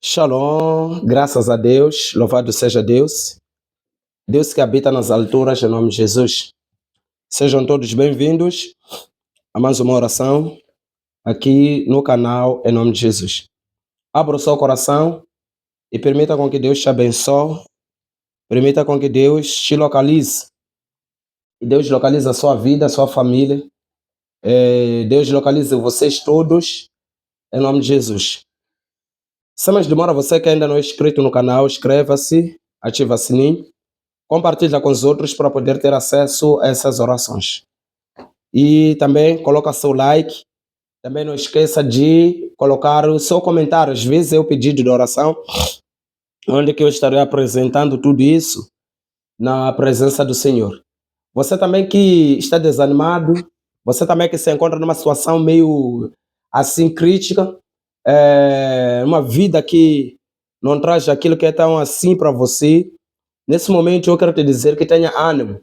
Shalom, graças a Deus, louvado seja Deus, Deus que habita nas alturas, em nome de Jesus. Sejam todos bem-vindos a mais uma oração aqui no canal, em nome de Jesus. Abra o seu coração e permita com que Deus te abençoe, permita com que Deus te localize. Deus localize a sua vida, a sua família, Deus localize vocês todos, em nome de Jesus. Sem mais demora, você que ainda não é inscrito no canal, inscreva-se, ativa o sininho, compartilha com os outros para poder ter acesso a essas orações. E também coloca seu like. Também não esqueça de colocar o seu comentário. Às vezes é o pedido de oração, onde que eu estarei apresentando tudo isso na presença do Senhor. Você também que está desanimado, você também que se encontra numa situação meio assim crítica, uma vida que não traz aquilo que é tão assim para você. Nesse momento eu quero te dizer que tenha ânimo,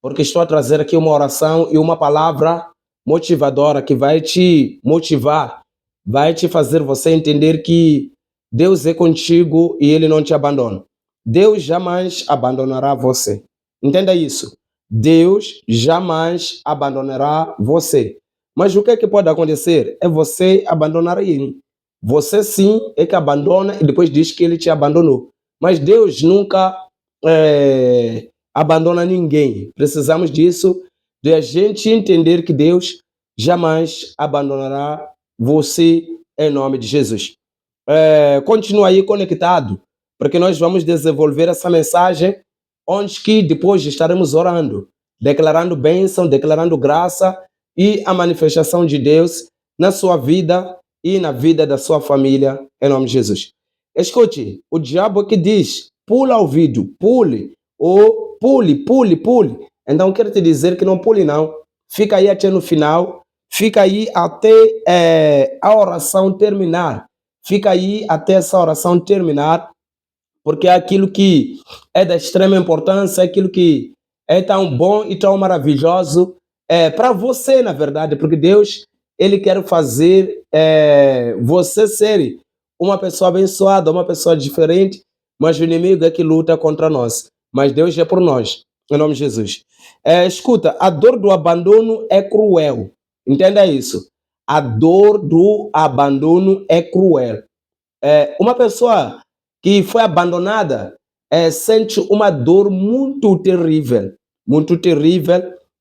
porque estou a trazer aqui uma oração e uma palavra motivadora que vai te motivar, vai te fazer você entender que Deus é contigo e Ele não te abandona. Deus jamais abandonará você. Entenda isso. Deus jamais abandonará você. Mas o que é que pode acontecer? É você abandonar Ele. Você sim é que abandona e depois diz que Ele te abandonou. Mas Deus nunca abandona ninguém. Precisamos disso, de a gente entender que Deus jamais abandonará você em nome de Jesus. Continua aí conectado, porque nós vamos desenvolver essa mensagem onde que depois estaremos orando, declarando bênção, declarando graça e a manifestação de Deus na sua vida e na vida da sua família em nome de Jesus. Escute, o diabo que diz, pula o vídeo, pule, ou pule. Então quero te dizer que não pule não, fica aí até no final, fica aí até a oração terminar, fica aí até essa oração terminar, porque é aquilo que é da extrema importância, é aquilo que é tão bom e tão maravilhoso para você, na verdade, porque Deus, Ele quer fazer você ser uma pessoa abençoada, uma pessoa diferente, mas o inimigo é que luta contra nós. Mas Deus é por nós, em nome de Jesus. Escuta, a dor do abandono é cruel. Entenda isso. A dor do abandono é cruel. Uma pessoa que foi abandonada sente uma dor muito terrível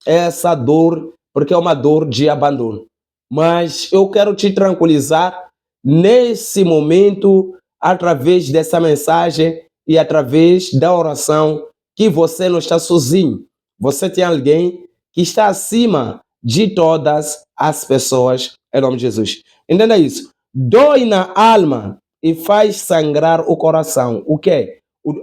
essa dor, porque é uma dor de abandono. Mas eu quero te tranquilizar nesse momento, através dessa mensagem e através da oração, que você não está sozinho. Você tem alguém que está acima de todas as pessoas, em nome de Jesus. Entenda isso. Dói na alma e faz sangrar o coração. O que?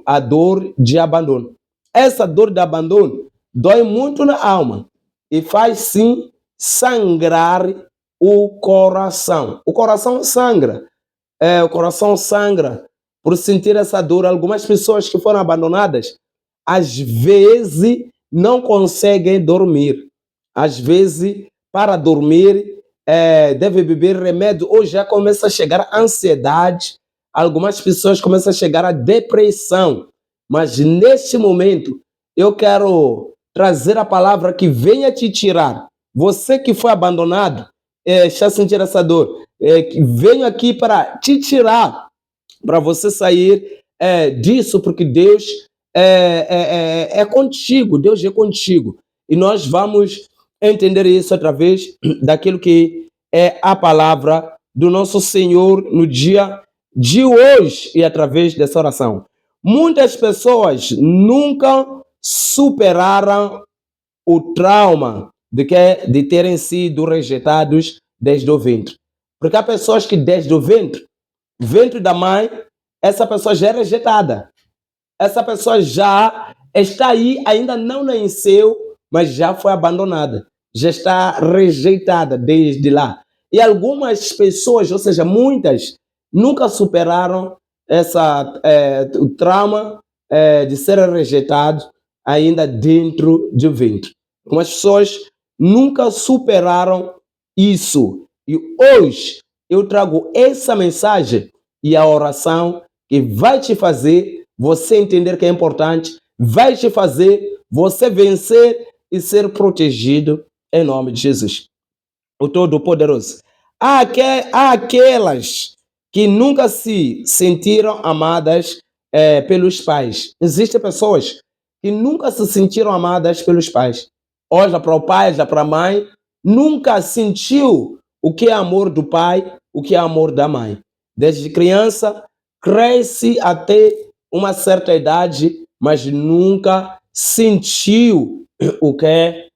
A dor de abandono. Essa dor de abandono dói muito na alma e faz sim sangrar o coração. O coração sangra. O coração sangra por sentir essa dor. Algumas pessoas que foram abandonadas, às vezes não conseguem dormir. Às vezes, para dormir, deve beber remédio ou já começa a chegar a ansiedade. Algumas pessoas começam a chegar a depressão. Mas neste momento, eu quero trazer a palavra que venha te tirar. Você que foi abandonado, está sentindo essa dor, venho aqui para te tirar, para você sair disso, porque Deus é contigo, Deus é contigo. E nós vamos entender isso através daquilo que é a palavra do nosso Senhor no dia de hoje e através dessa oração. Muitas pessoas nunca superaram o trauma de terem sido rejeitados desde o ventre. Porque há pessoas que desde o ventre da mãe, essa pessoa já é rejeitada. Essa pessoa já está aí, ainda não nasceu, mas já foi abandonada. Já está rejeitada desde lá. E algumas pessoas, ou seja, muitas, nunca superaram o trauma de ser rejeitado ainda dentro do ventre. Algumas pessoas nunca superaram isso. E hoje eu trago essa mensagem e a oração que vai te fazer você entender que é importante, vai te fazer você vencer e ser protegido em nome de Jesus, o Todo-Poderoso. Há aquelas que nunca se sentiram amadas pelos pais. Existem pessoas que nunca se sentiram amadas pelos pais. Olha para o pai, olha para a mãe, nunca sentiu o que é amor do pai, o que é amor da mãe. Desde criança, cresce até uma certa idade, mas nunca sentiu o que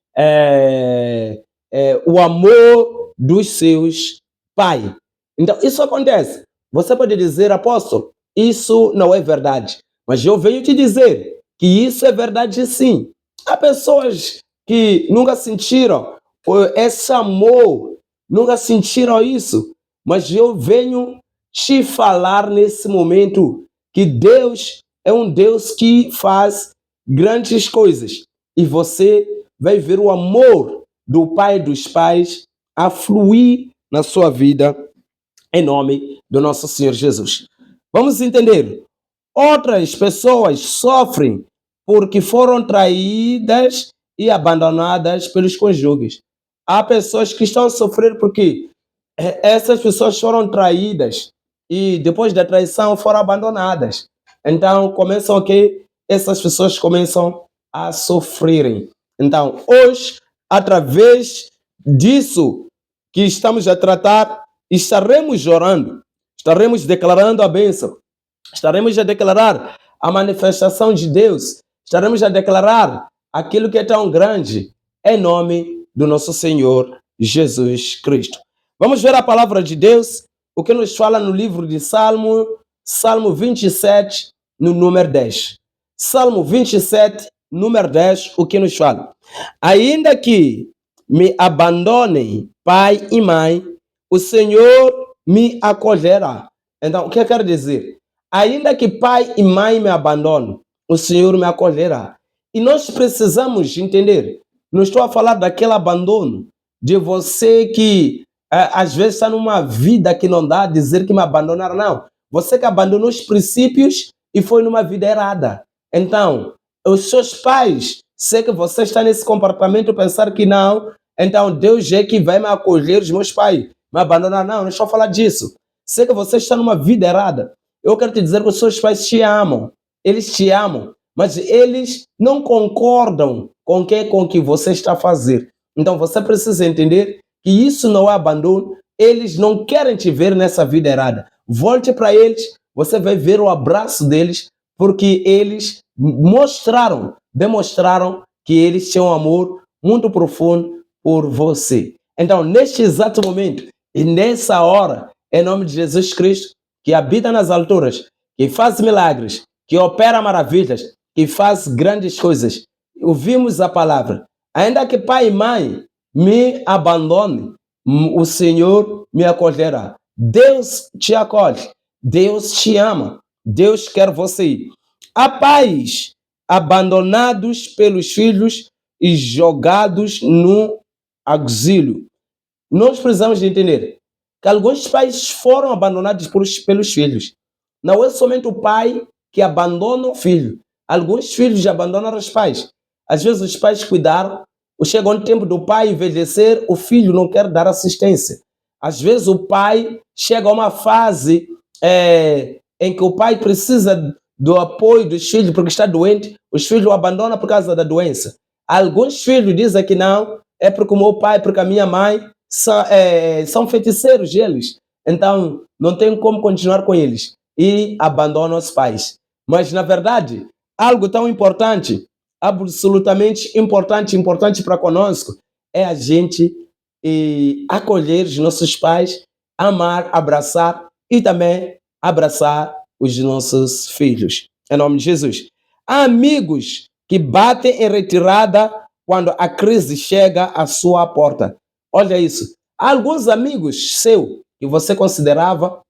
o amor dos seus pais. Então, isso acontece. Você pode dizer, apóstolo, isso não é verdade. Mas eu venho te dizer que isso é verdade sim. Há pessoas que nunca sentiram esse amor, nunca sentiram isso. Mas eu venho te falar nesse momento que Deus é um Deus que faz grandes coisas. E você vai ver o amor do Pai dos pais a fluir na sua vida em nome do nosso Senhor Jesus. Vamos entender. Outras pessoas sofrem porque foram traídas e abandonadas pelos cônjuges. Há pessoas que estão a sofrer porque essas pessoas foram traídas e depois da traição foram abandonadas. Então começam que essas pessoas começam a sofrerem. Então hoje, através disso que estamos a tratar, estaremos orando, estaremos declarando a bênção, estaremos a declarar a manifestação de Deus, estaremos a declarar aquilo que é tão grande em nome do nosso Senhor Jesus Cristo. Vamos ver a palavra de Deus, o que nos fala no livro de Salmo 27, no número 10. Salmo 27, número 10, o que nos fala? Ainda que me abandonem pai e mãe, o Senhor me acolherá. Então, o que eu quero dizer? Ainda que pai e mãe me abandonem, o Senhor me acolherá. E nós precisamos entender, não estou a falar daquele abandono, de você que às vezes está numa vida que não dá a dizer que me abandonaram, não. Você que abandonou os princípios e foi numa vida errada. Então, os seus pais, sei que você está nesse comportamento, pensar que não, então Deus é que vai me acolher, os meus pais me abandonar, não estou a falar disso. Sei que você está numa vida errada. Eu quero te dizer que os seus pais te amam, eles te amam, mas eles não concordam com o que você está a fazer. Então você precisa entender que isso não é abandono, eles não querem te ver nessa vida errada. Volte para eles, você vai ver o abraço deles, porque eles demonstraram que eles tinham um amor muito profundo por você. Então, neste exato momento e nessa hora, em nome de Jesus Cristo, que habita nas alturas, que faz milagres, que opera maravilhas, que faz grandes coisas, ouvimos a palavra. Ainda que pai e mãe me abandonem, o Senhor me acolherá. Deus te acolhe, Deus te ama, Deus quer você. Há pais abandonados pelos filhos e jogados no exílio. Nós precisamos de entender que alguns pais foram abandonados pelos filhos. Não é somente o pai que abandona o filho. Alguns filhos abandonam os pais. Às vezes os pais cuidaram, chega um tempo do pai envelhecer, o filho não quer dar assistência. Às vezes o pai chega a uma fase em que o pai precisa do apoio dos filhos porque está doente, os filhos o abandonam por causa da doença. Alguns filhos dizem que não, é porque o meu pai, porque a minha mãe são feiticeiros eles. Então não tem como continuar com eles e abandonam os pais. Mas na verdade, algo tão importante, absolutamente importante para conosco, é a gente acolher os nossos pais, amar, abraçar e também abraçar os nossos filhos. Em nome de Jesus. Há amigos que batem em retirada quando a crise chega à sua porta. Olha isso. Há alguns amigos seus que você considerava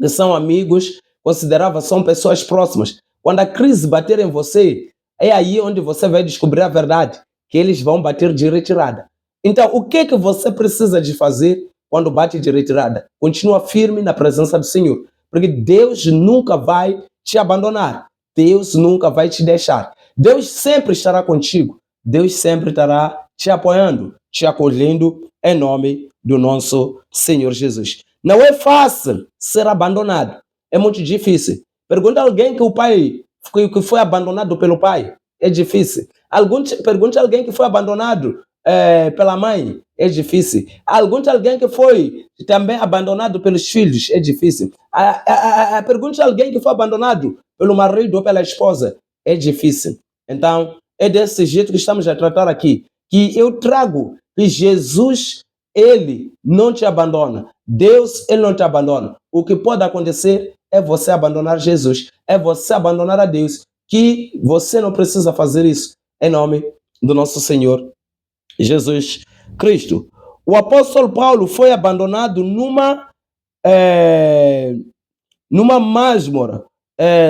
que são amigos, considerava são pessoas próximas. Quando a crise bater em você, é aí onde você vai descobrir a verdade, que eles vão bater de retirada. Então, o que você precisa de fazer quando bate de retirada? Continua firme na presença do Senhor. Porque Deus nunca vai te abandonar. Deus nunca vai te deixar. Deus sempre estará contigo. Deus sempre estará te apoiando, te acolhendo em nome do nosso Senhor Jesus. Não é fácil ser abandonado. É muito difícil. Pergunta a alguém que o pai que foi abandonado pelo pai. É difícil. Pergunte a alguém que foi abandonado pela mãe. É difícil. Pergunte a alguém que foi também abandonado pelos filhos. É difícil. Pergunte a alguém que foi abandonado pelo marido ou pela esposa. É difícil. Então, é desse jeito que estamos a tratar aqui. Que eu trago que Jesus, ele não te abandona. Deus, ele não te abandona. O que pode acontecer é você abandonar Jesus. É você abandonar a Deus. Que você não precisa fazer isso. Em nome do nosso Senhor Jesus Cristo. O apóstolo Paulo foi abandonado numa masmorra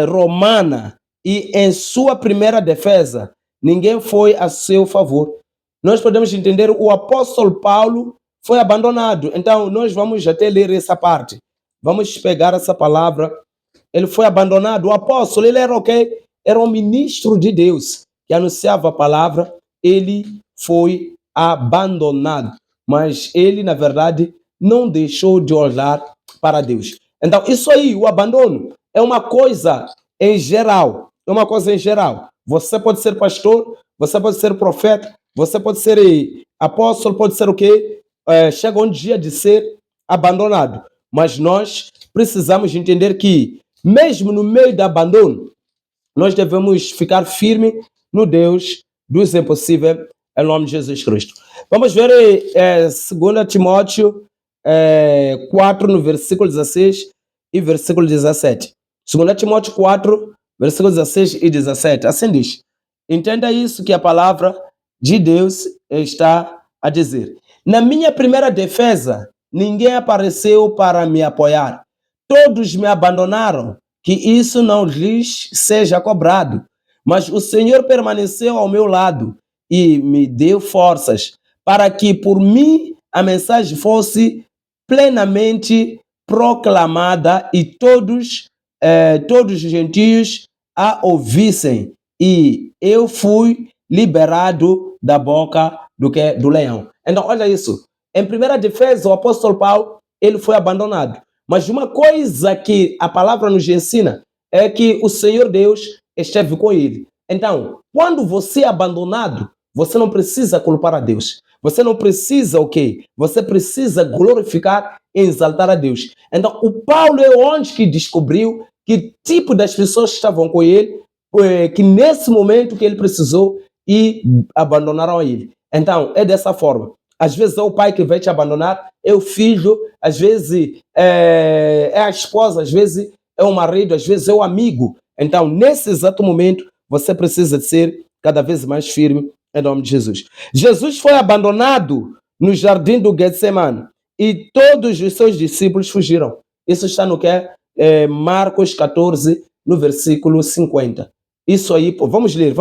romana, e em sua primeira defesa ninguém foi a seu favor. Nós podemos entender, o apóstolo Paulo foi abandonado. Então nós vamos até ler essa parte. Vamos pegar essa palavra. Ele foi abandonado. O apóstolo, ele era o quê? Era um ministro de Deus que anunciava a palavra. Ele foi abandonado, mas ele, na verdade, não deixou de olhar para Deus. Então, isso aí, o abandono, é uma coisa em geral. É uma coisa em geral. Você pode ser pastor, você pode ser profeta, você pode ser apóstolo, pode ser o quê? Chega um dia de ser abandonado. Mas nós precisamos entender que, mesmo no meio do abandono, nós devemos ficar firme no Deus dos impossíveis, em nome de Jesus Cristo. Vamos ver 2 Timóteo 4, no versículo 16 e versículo 17. 2 Timóteo 4, versículos 16 e 17. Assim diz. Entenda isso que a palavra de Deus está a dizer. Na minha primeira defesa, ninguém apareceu para me apoiar. Todos me abandonaram, que isso não lhes seja cobrado. Mas o Senhor permaneceu ao meu lado e me deu forças para que por mim a mensagem fosse plenamente proclamada e todos os gentios a ouvissem. E eu fui liberado da boca do leão. Então, olha isso. Em primeira defesa, o apóstolo Paulo, ele foi abandonado. Mas uma coisa que a palavra nos ensina é que o Senhor Deus esteve com ele. Então, quando você é abandonado, você não precisa culpar a Deus. Você não precisa o quê? Você precisa glorificar e exaltar a Deus. Então, o Paulo é onde que descobriu que tipo das pessoas estavam com ele, que nesse momento que ele precisou e abandonaram ele. Então, é dessa forma. Às vezes é o pai que vai te abandonar, é o filho, às vezes é a esposa, às vezes é o marido, às vezes é o amigo. Então, nesse exato momento, você precisa de ser cada vez mais firme em nome de Jesus. Jesus foi abandonado no jardim do Getsemane e todos os seus discípulos fugiram. Isso está no que é Marcos 14, no versículo 50. Isso aí, pô, vamos ler.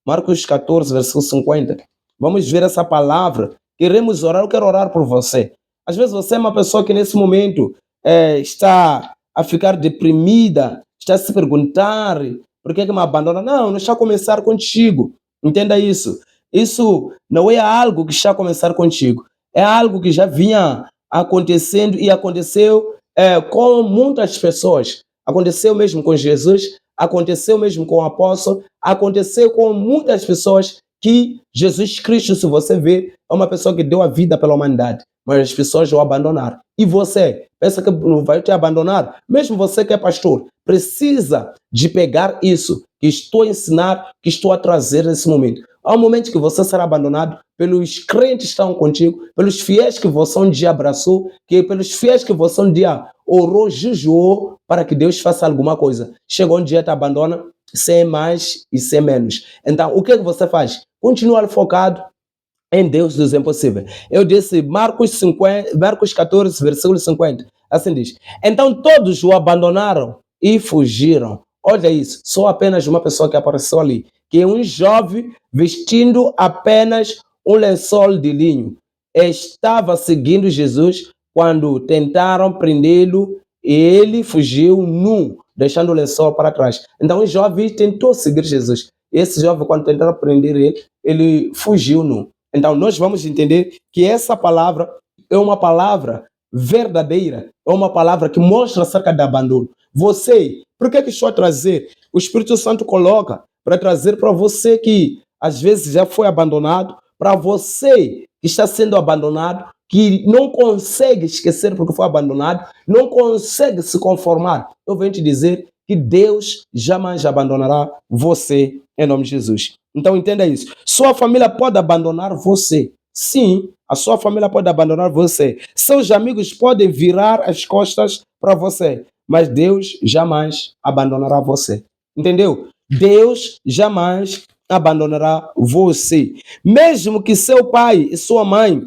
Marcos 14, versículo 50. Vamos ver essa palavra. Queremos orar, eu quero orar por você. Às vezes você é uma pessoa que nesse momento está a ficar deprimida, está a se perguntar por que me abandona. Não está a começar contigo. Entenda isso. Isso não é algo que está a começar contigo. É algo que já vinha acontecendo e aconteceu com muitas pessoas. Aconteceu mesmo com Jesus, aconteceu mesmo com o apóstolo, aconteceu com muitas pessoas que Jesus Cristo, se você ver, é uma pessoa que deu a vida pela humanidade, mas as pessoas o abandonaram. E você, pensa que não vai te abandonar? Mesmo você que é pastor, precisa de pegar isso que estou a ensinar, que estou a trazer nesse momento. Há um momento que você será abandonado pelos crentes que estão contigo, pelos fiéis que você um dia abraçou, pelos fiéis que você um dia orou, jejuou para que Deus faça alguma coisa. Chegou um dia e te abandona, sem mais e sem menos. Então, o que você faz? Continua focado em Deus dos impossíveis. Eu disse Marcos 14, versículo 50. Assim diz. Então todos o abandonaram e fugiram. Olha isso, só apenas uma pessoa que apareceu ali, que é um jovem vestindo apenas um lençol de linho. Estava seguindo Jesus quando tentaram prendê-lo ele fugiu nu, deixando o lençol para trás. Então o jovem tentou seguir Jesus. Esse jovem, quando tentaram prender ele, ele fugiu nu. Então nós vamos entender que essa palavra é uma palavra verdadeira, é uma palavra que mostra acerca de abandono. Você, por que estou a trazer? O Espírito Santo coloca para trazer para você que às vezes já foi abandonado, para você que está sendo abandonado, que não consegue esquecer porque foi abandonado, não consegue se conformar. Eu venho te dizer que Deus jamais abandonará você em nome de Jesus. Então entenda isso. Sua família pode abandonar você. Sim, a sua família pode abandonar você. Seus amigos podem virar as costas para você, mas Deus jamais abandonará você. Entendeu? Deus jamais abandonará você. Mesmo que seu pai e sua mãe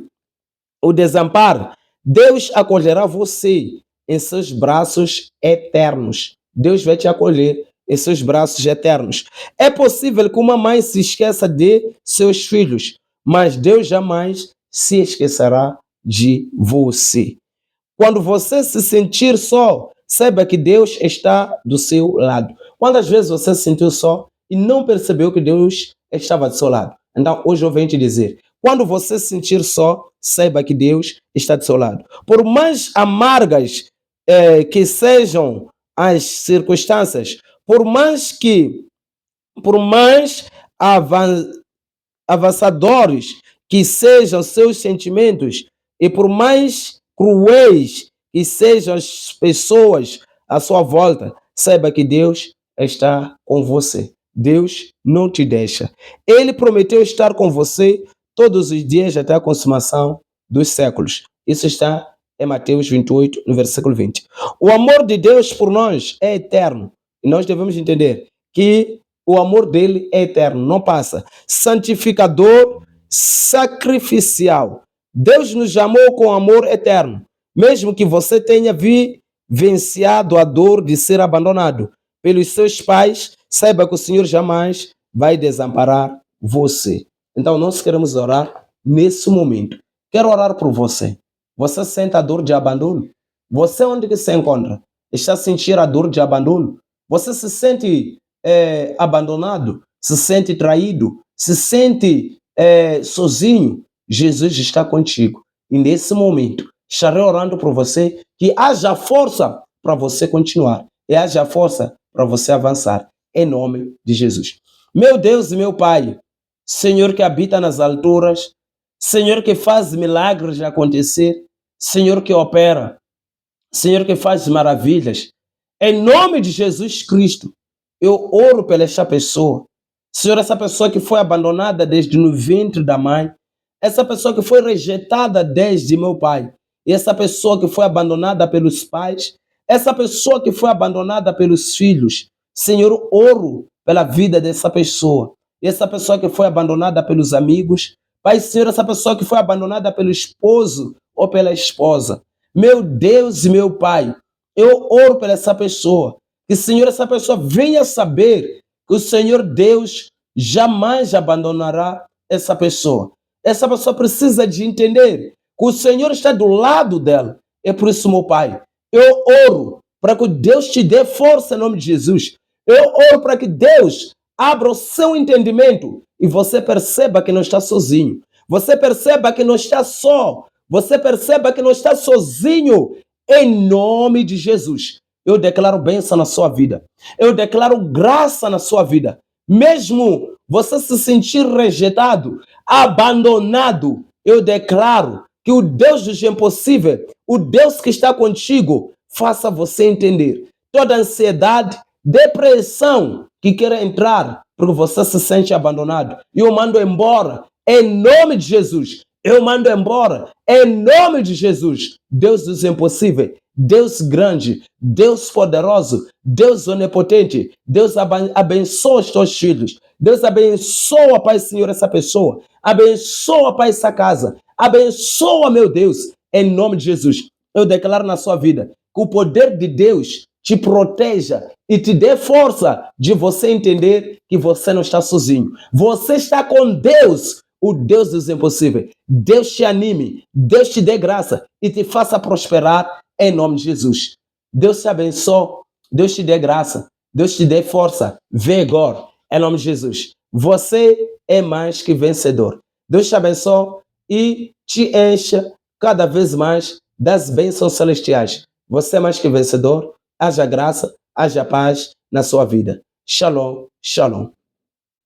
o desamparo, Deus acolherá você em seus braços eternos. Deus vai te acolher em seus braços eternos. É possível que uma mãe se esqueça de seus filhos, mas Deus jamais se esquecerá de você. Quando você se sentir só, saiba que Deus está do seu lado. Quantas vezes você se sentiu só e não percebeu que Deus estava do seu lado? Então, hoje eu venho te dizer, quando você se sentir só, saiba que Deus está do seu lado. Por mais amargas que sejam as circunstâncias, por mais avançadores que sejam seus sentimentos e por mais cruéis que sejam as pessoas à sua volta, saiba que Deus está com você. Deus não te deixa. Ele prometeu estar com você todos os dias até a consumação dos séculos. Isso está em Mateus 28, no versículo 20. O amor de Deus por nós é eterno. E nós devemos entender que o amor dele é eterno, não passa. Santificador, sacrificial. Deus nos amou com amor eterno. Mesmo que você tenha vivenciado a dor de ser abandonado pelos seus pais, saiba que o Senhor jamais vai desamparar você. Então nós queremos orar nesse momento. Quero orar por você. Você sente a dor de abandono? Você onde que se encontra? Está a sentir a dor de abandono? Você se sente abandonado? Se sente traído? Se sente sozinho? Jesus está contigo. E nesse momento, estarei orando por você que haja força para você continuar. E haja força para você avançar. Em nome de Jesus. Meu Deus e meu Pai, Senhor que habita nas alturas, Senhor que faz milagres acontecer, Senhor que opera, Senhor que faz maravilhas. Em nome de Jesus Cristo, eu oro pela esta pessoa. Senhor, essa pessoa que foi abandonada desde no ventre da mãe, essa pessoa que foi rejeitada desde meu pai, e essa pessoa que foi abandonada pelos pais, essa pessoa que foi abandonada pelos filhos. Senhor, oro pela vida dessa pessoa. Essa pessoa que foi abandonada pelos amigos. Pai, Senhor, essa pessoa que foi abandonada pelo esposo ou pela esposa. Meu Deus e meu Pai, eu oro por essa pessoa. Que, Senhor, essa pessoa venha saber que o Senhor Deus jamais abandonará essa pessoa. Essa pessoa precisa de entender que o Senhor está do lado dela. É por isso, meu Pai, eu oro para que Deus te dê força em nome de Jesus. Eu oro para que Deus abra o seu entendimento e você perceba que não está sozinho. Você perceba que não está só. Você perceba que não está sozinho. Em nome de Jesus. Eu declaro bênção na sua vida. Eu declaro graça na sua vida. Mesmo você se sentir rejeitado, abandonado, eu declaro que o Deus dos impossíveis, o Deus que está contigo, faça você entender toda ansiedade, depressão que queira entrar porque você se sente abandonado. Eu mando embora em nome de Jesus. Eu mando embora em nome de Jesus. Deus dos impossíveis, Deus grande, Deus poderoso, Deus onipotente. Deus abençoa os teus filhos. Deus abençoa, Pai Senhor, essa pessoa. Abençoa, Pai, essa casa. Abençoa, meu Deus, em nome de Jesus. Eu declaro na sua vida que o poder de Deus te proteja e te dê força de você entender que você não está sozinho. Você está com Deus, o Deus dos impossíveis. Deus te anime, Deus te dê graça e te faça prosperar em nome de Jesus. Deus te abençoe, Deus te dê graça, Deus te dê força, vigor, em nome de Jesus. Você é mais que vencedor. Deus te abençoe e te encha cada vez mais das bênçãos celestiais. Você é mais que vencedor. Haja graça, haja paz na sua vida. Shalom, shalom.